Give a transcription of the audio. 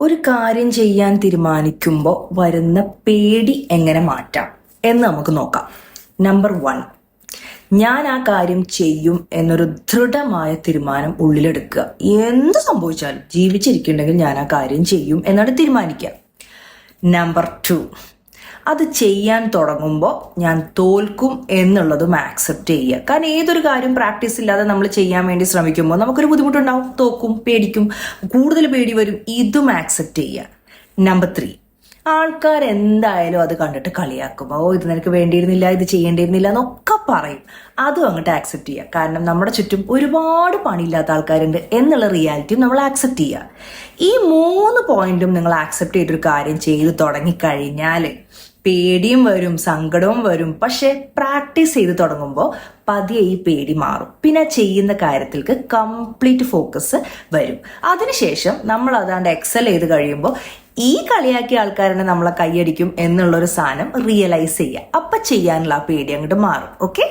ഒരു കാര്യം ചെയ്യാൻ തീരുമാനിക്കുമ്പോൾ വരുന്ന പേടി എങ്ങനെ മാറ്റാം എന്ന് നമുക്ക് നോക്കാം. നമ്പർ 1, ഞാൻ ആ കാര്യം ചെയ്യും എന്നൊരു ദൃഢമായ തീരുമാനം ഉള്ളിലെടുക്കുക. എന്ത് സംഭവിച്ചാലും ജീവിച്ചിരിക്കുന്നുണ്ടെങ്കിൽ ഞാൻ ആ കാര്യം ചെയ്യും എന്നാണ് തീരുമാനിക്കുക. നമ്പർ 2, അത് ചെയ്യാൻ തുടങ്ങുമ്പോൾ ഞാൻ തോൽക്കും എന്നുള്ളതും ആക്സെപ്റ്റ് ചെയ്യുക. കാരണം ഏതൊരു കാര്യം പ്രാക്ടീസ് ഇല്ലാതെ നമ്മൾ ചെയ്യാൻ വേണ്ടി ശ്രമിക്കുമ്പോൾ നമുക്കൊരു ബുദ്ധിമുട്ടുണ്ടാവും, തോക്കും, പേടിക്കും, കൂടുതൽ പേടി വരും. ഇതും ആക്സെപ്റ്റ് ചെയ്യുക. നമ്പർ 3, ആൾക്കാർ എന്തായാലും അത് കണ്ടിട്ട് കളിയാക്കും. ഇത് നിനക്ക് വേണ്ടിയിരുന്നില്ല, ഇത് ചെയ്യേണ്ടിയിരുന്നില്ല എന്നൊക്കെ പറയും. അതും അങ്ങോട്ട് ആക്സെപ്റ്റ് ചെയ്യുക. കാരണം നമ്മുടെ ചുറ്റും ഒരുപാട് പണിയില്ലാത്ത ആൾക്കാരുണ്ട് എന്നുള്ള റിയാലിറ്റിയും നമ്മൾ ആക്സെപ്റ്റ് ചെയ്യുക. ഈ 3 പോയിന്റും നിങ്ങൾ ആക്സെപ്റ്റ് ചെയ്തൊരു കാര്യം ചെയ്ത് തുടങ്ങിക്കഴിഞ്ഞാൽ പേടിയും വരും, സങ്കടവും വരും. പക്ഷെ പ്രാക്ടീസ് ചെയ്ത് തുടങ്ങുമ്പോൾ പതിയെ ഈ പേടി മാറും. പിന്നെ ചെയ്യുന്ന കാര്യത്തിലേക്ക് കംപ്ലീറ്റ് ഫോക്കസ് വരും. അതിനുശേഷം നമ്മൾ അതാണ്ട് എക്സൽ ചെയ്ത് കഴിയുമ്പോൾ ഈ കളിയാക്കിയ ആൾക്കാരെ നമ്മളെ കൈയടിക്കും എന്നുള്ളൊരു സാധനം റിയലൈസ് ചെയ്യുക. അപ്പം ചെയ്യാനുള്ള ആ പേടി അങ്ങോട്ട് മാറും. ഓക്കെ.